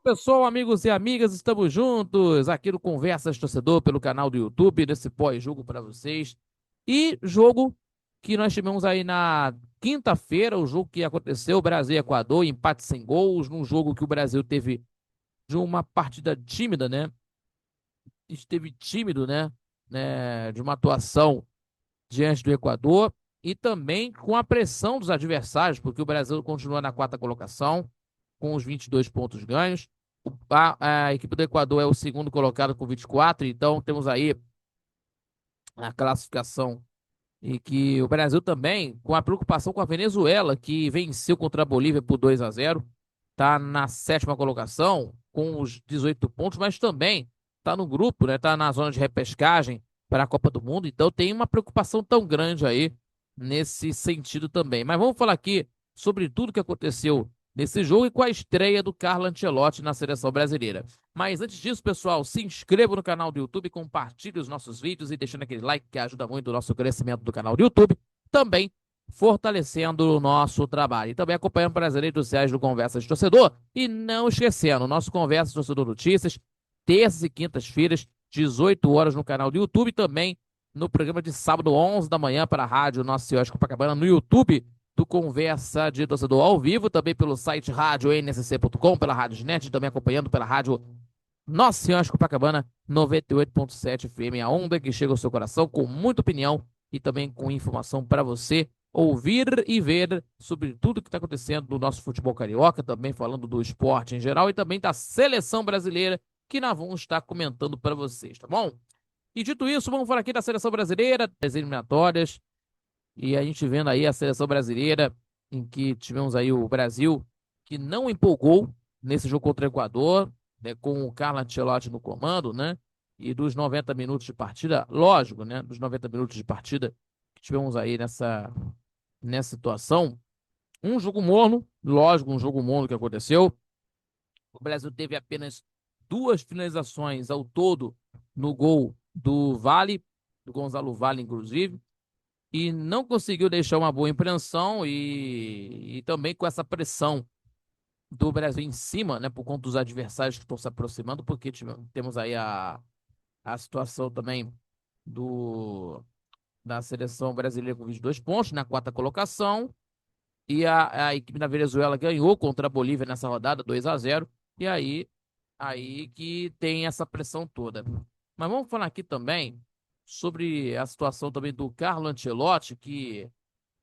Pessoal, amigos e amigas, estamos juntos aqui no Conversas Torcedor pelo canal do YouTube, nesse pós-jogo para vocês. E jogo que nós tivemos aí na quinta-feira, o jogo que aconteceu, Brasil e Equador, empate sem gols, num jogo que o Brasil teve de uma partida tímida, né? Esteve tímido, né? De uma atuação diante do Equador e também com a pressão dos adversários, porque o Brasil continua na quarta colocação com os 22 pontos ganhos. A equipe do Equador é o segundo colocado com 24, então temos aí a classificação e que o Brasil também, com a preocupação com a Venezuela, que venceu contra a Bolívia por 2-0, está na sétima colocação com os 18 pontos, mas também está no grupo, né? Está na zona de repescagem para a Copa do Mundo, então tem uma preocupação tão grande aí nesse sentido também. Mas vamos falar aqui sobre tudo que aconteceu nesse jogo e com a estreia do Carlo Ancelotti na seleção brasileira. Mas antes disso, pessoal, se inscreva no canal do YouTube, compartilhe os nossos vídeos e deixando aquele like que ajuda muito o nosso crescimento do canal do YouTube, também fortalecendo o nosso trabalho. E também acompanhando pelas redes sociais do Conversas de Torcedor. E não esquecendo, nosso Conversas de Torcedor Notícias, terças e quintas-feiras, 18 horas no canal do YouTube, e também no programa de sábado, 11 da manhã, para a Rádio Nossa Senhora de Copacabana, no YouTube do Conversa de Torcedor ao vivo, também pelo site rádio nsc.com, pela Rádio Net, também acompanhando pela Rádio Nossa Senhora de Copacabana, 98.7 FM, a onda que chega ao seu coração com muita opinião e também com informação para você ouvir e ver sobre tudo que está acontecendo no nosso futebol carioca, também falando do esporte em geral e também da seleção brasileira, que nós vamos estar comentando para vocês, tá bom? E dito isso, vamos falar aqui da seleção brasileira, das eliminatórias, e a gente vendo aí a seleção brasileira, em que tivemos aí o Brasil, que não empolgou nesse jogo contra o Equador, né, com o Carlo Ancelotti no comando, né? E dos 90 minutos de partida, lógico, né? Dos 90 minutos de partida que tivemos aí nessa situação, um jogo morno, lógico, um jogo morno que aconteceu. O Brasil teve apenas duas finalizações ao todo no gol do Vale, do Gonzalo Vale, inclusive, e não conseguiu deixar uma boa impressão e também com essa pressão do Brasil em cima, né, por conta dos adversários que estão se aproximando, porque temos aí a situação também do da seleção brasileira com 22 pontos na quarta colocação e a equipe da Venezuela ganhou contra a Bolívia nessa rodada 2-0 e aí que tem essa pressão toda. Mas vamos falar aqui também sobre a situação também do Carlo Ancelotti, que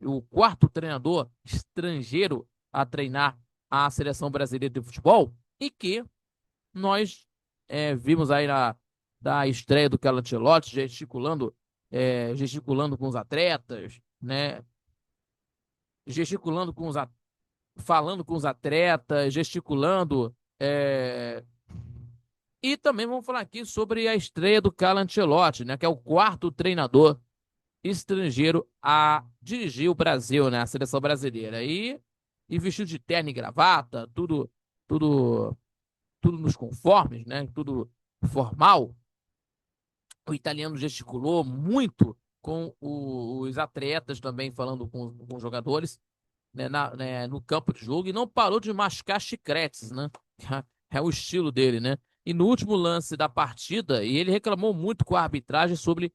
o quarto treinador estrangeiro a treinar a seleção brasileira de futebol e que nós vimos aí da estreia do Carlo Ancelotti gesticulando com os atletas, né? Gesticulando com falando com os atletas, gesticulando. E também vamos falar aqui sobre a estreia do Carlo Ancelotti, né? Que é o quarto treinador estrangeiro a dirigir o Brasil, né? A seleção brasileira. E vestido de terno e gravata, tudo, tudo nos conformes, né? Tudo formal. O italiano gesticulou muito com os atletas também, falando com os jogadores, né, no campo de jogo, e não parou de mascar chicletes, né? É o estilo dele, né? E no último lance da partida, e ele reclamou muito com a arbitragem sobre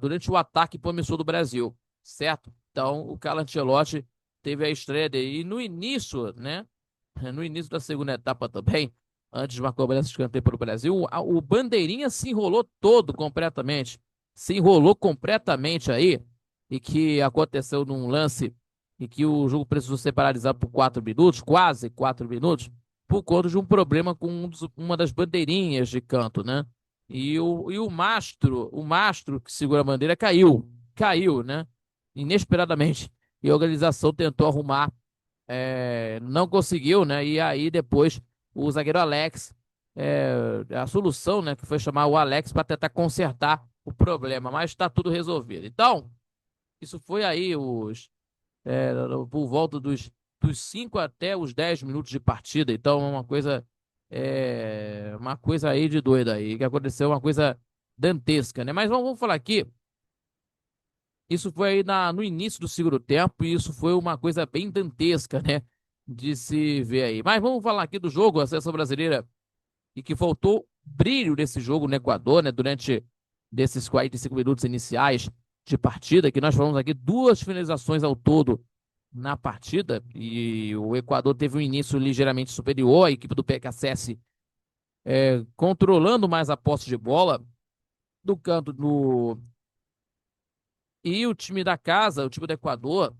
durante o ataque promissor do Brasil, certo? Então, o Carlo Ancelotti teve a estreia dele. E no início, né? No início da segunda etapa também, antes de uma cobrança de escanteio para o Brasil, o Bandeirinha se enrolou todo completamente. Se enrolou completamente aí, e que aconteceu num lance em que o jogo precisou ser paralisado por 4 minutos, quase 4 minutos, por conta de um problema com uma das bandeirinhas de canto, né? E o mastro que segura a bandeira caiu, né? Inesperadamente. E a organização tentou arrumar, não conseguiu, né? E aí depois o zagueiro Alex, a solução, né, que foi chamar o Alex para tentar consertar o problema, mas está tudo resolvido. Então, isso foi aí por volta dos 5 até os 10 minutos de partida. Então, uma coisa aí de doida aí, que aconteceu, uma coisa dantesca, né? Mas vamos falar aqui. Isso foi aí no início do segundo tempo, e isso foi uma coisa bem dantesca, né? de se ver aí. Mas vamos falar aqui do jogo, a seleção brasileira, e que faltou brilho nesse jogo no Equador, né? Durante desses 45 minutos iniciais de partida, que nós falamos aqui, duas finalizações ao todo na partida, e o Equador teve um início ligeiramente superior, a equipe do PKSS controlando mais a posse de bola do canto do. E o time da casa, o time do Equador,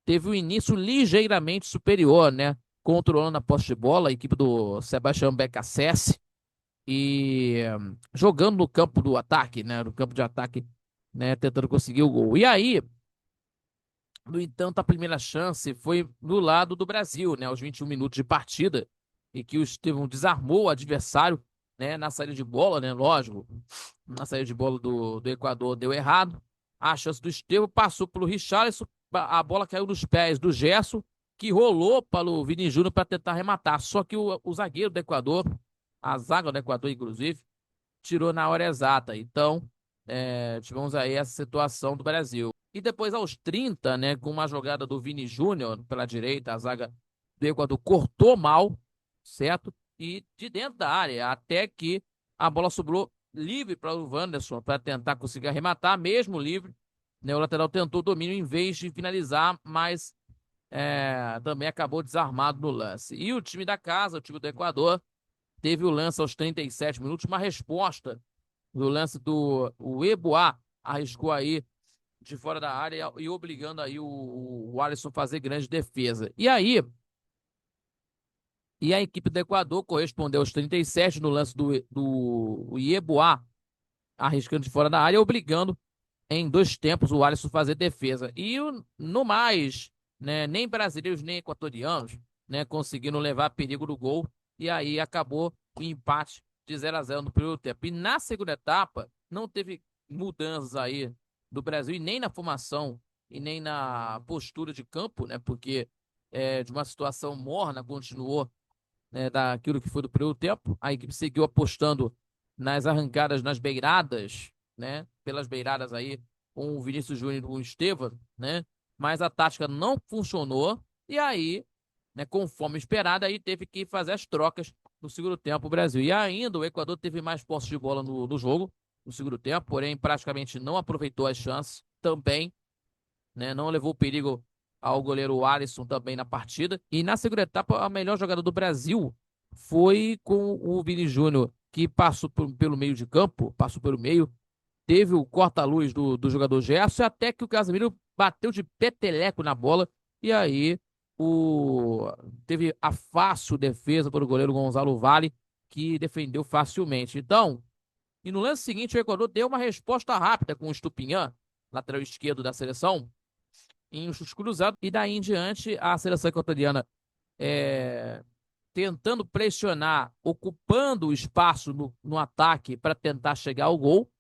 teve um início ligeiramente superior, né? Controlando a posse de bola, a equipe do Sebastião BKSS e jogando no campo do ataque, né? No campo de ataque, né? Tentando conseguir o gol. E aí, no entanto, a primeira chance foi do lado do Brasil, né? Aos 21 minutos de partida, e que o Estevão desarmou o adversário, né? Na saída de bola, né? Lógico, na saída de bola do Equador deu errado. A chance do Estevão passou pelo Richarlison, a bola caiu nos pés do Gerson, que rolou para o Vini Júnior para tentar arrematar. Só que o zagueiro do Equador, a zaga do Equador, inclusive, tirou na hora exata. Então, tivemos aí essa situação do Brasil. E depois, aos 30, né, com uma jogada do Vini Júnior pela direita, a zaga do Equador cortou mal, certo? E de dentro da área, até que a bola sobrou livre para o Wanderson para tentar conseguir arrematar, mesmo livre. Né, o lateral tentou o domínio em vez de finalizar, mas também acabou desarmado no lance. E o time da casa, o time do Equador, teve o lance aos 37 minutos, uma resposta do lance do o Eboá, arriscou aí de fora da área e obrigando aí o Alisson a fazer grande defesa. E a equipe do Equador correspondeu aos 37 no lance do Eboá, arriscando de fora da área, obrigando em dois tempos o Alisson a fazer defesa. E no mais, né, nem brasileiros nem equatorianos, né, conseguiram levar perigo do gol. E aí acabou o empate de 0-0 no primeiro tempo. E na segunda etapa, não teve mudanças aí do Brasil, e nem na formação, e nem na postura de campo, né? Porque de uma situação morna continuou, né, daquilo que foi do primeiro tempo. A equipe seguiu apostando nas arrancadas, nas beiradas, né? Pelas beiradas aí, com o Vinícius Júnior e com o Estevam, né? Mas a tática não funcionou. E aí, né, conforme esperado, aí teve que fazer as trocas no segundo tempo o Brasil. E ainda o Equador teve mais posse de bola no jogo, no segundo tempo, porém praticamente não aproveitou as chances também, né? Não levou perigo ao goleiro Alisson também na partida. E na segunda etapa, a melhor jogada do Brasil foi com o Vini Júnior, que passou pelo meio de campo, passou pelo meio, teve o corta-luz do jogador Gerson, até que o Casemiro bateu de peteleco na bola, e aí o teve a fácil defesa para o goleiro Gonzalo Vale, que defendeu facilmente. Então, e no lance seguinte, o Equador deu uma resposta rápida com o Estupinhan, lateral esquerdo da seleção, em um chute cruzado, e daí em diante a seleção equatoriana é, tentando pressionar, ocupando o espaço no ataque para tentar chegar ao gol.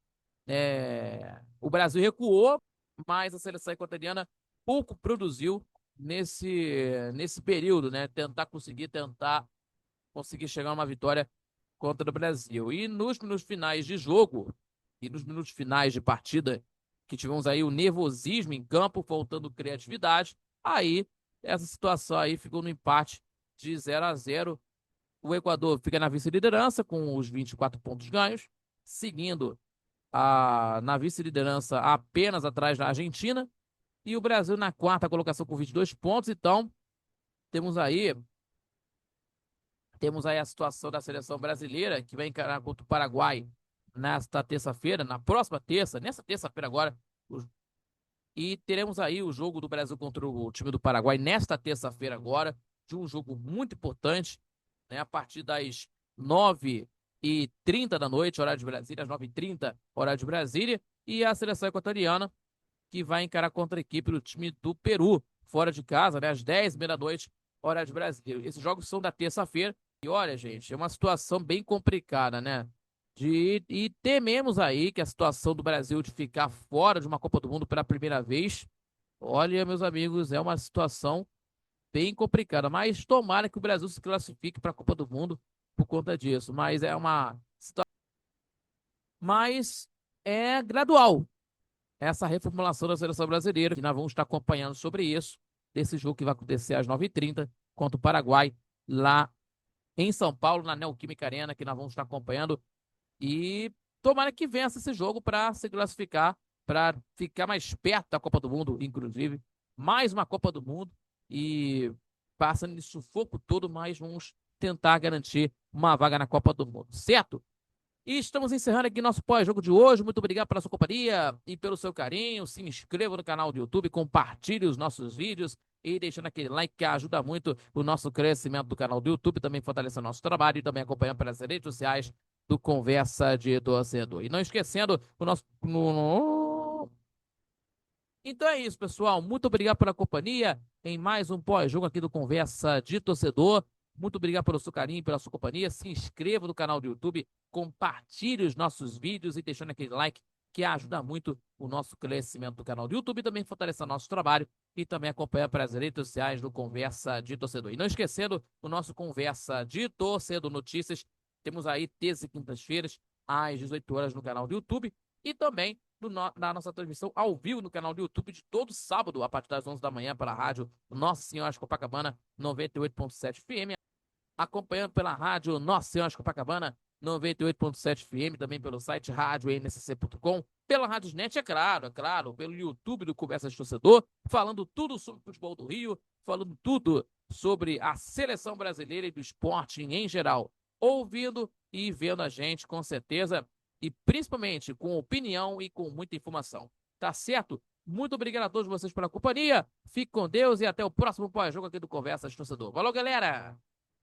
O Brasil recuou, mas a seleção equatoriana pouco produziu nesse período, né? Tentar conseguir chegar a uma vitória contra o Brasil. E nos minutos finais de jogo, e nos minutos finais de partida, que tivemos aí o nervosismo em campo, faltando criatividade, aí essa situação aí ficou no empate de 0-0. O Equador fica na vice-liderança com os 24 pontos ganhos, seguindo na vice-liderança apenas atrás da Argentina, e o Brasil na quarta colocação com 22 pontos. Então, temos aí temos aí a situação da seleção brasileira, que vai encarar contra o Paraguai nesta terça-feira, na próxima terça, nessa terça-feira agora. E teremos aí o jogo do Brasil contra o time do Paraguai nesta terça-feira agora, de um jogo muito importante, né, a partir das 9h30 da noite, horário de Brasília, às 9h30, horário de Brasília, e a seleção equatoriana, que vai encarar contra a equipe do time do Peru, fora de casa, né, às 10h30 da noite, horário de Brasília. Esses jogos são da terça-feira. E olha, gente, é uma situação bem complicada, né? E tememos aí que a situação do Brasil de ficar fora de uma Copa do Mundo pela primeira vez, olha, meus amigos, é uma situação bem complicada. Mas tomara que o Brasil se classifique para a Copa do Mundo por conta disso. Mas é gradual essa reformulação da seleção brasileira, que nós vamos estar acompanhando sobre isso, desse jogo que vai acontecer às 9h30 contra o Paraguai, lá em São Paulo, na Neoquímica Arena, que nós vamos estar acompanhando. E tomara que vença esse jogo para se classificar, para ficar mais perto da Copa do Mundo, inclusive. Mais uma Copa do Mundo. E passa nesse sufoco todo, mas vamos tentar garantir uma vaga na Copa do Mundo, certo? E estamos encerrando aqui nosso pós-jogo de hoje. Muito obrigado pela sua companhia e pelo seu carinho. Se inscreva no canal do YouTube, compartilhe os nossos vídeos e deixando aquele like que ajuda muito o nosso crescimento do canal do YouTube, também fortalece o nosso trabalho e também acompanhando pelas redes sociais do Conversa de Torcedor. E não esquecendo o nosso. Então é isso, pessoal. Muito obrigado pela companhia em mais um pós-jogo aqui do Conversa de Torcedor. Muito obrigado pelo seu carinho, pela sua companhia. Se inscreva no canal do YouTube, compartilhe os nossos vídeos e deixando aquele like que ajuda muito o nosso crescimento do canal do YouTube e também fortalece o nosso trabalho e também acompanha pelas redes sociais do Conversa de Torcedor. E não esquecendo o nosso Conversa de Torcedor Notícias. Temos aí terças e quintas-feiras às 18 horas no canal do YouTube e também na nossa transmissão ao vivo no canal do YouTube de todo sábado, a partir das 11 da manhã, pela rádio Nossa Senhora de Copacabana 98.7 FM, acompanhando pela rádio Nossa Senhora de Copacabana 98.7 FM, também pelo site radioNCC.com, pela Rádiosnet, é claro, pelo YouTube do Conversa de Torcedor, falando tudo sobre o futebol do Rio, falando tudo sobre a seleção brasileira e do esporte em geral, ouvindo e vendo a gente, com certeza, e principalmente com opinião e com muita informação. Tá certo? Muito obrigado a todos vocês pela companhia. Fique com Deus e até o próximo pós-jogo aqui do Conversa de Torcedor. Valeu, galera!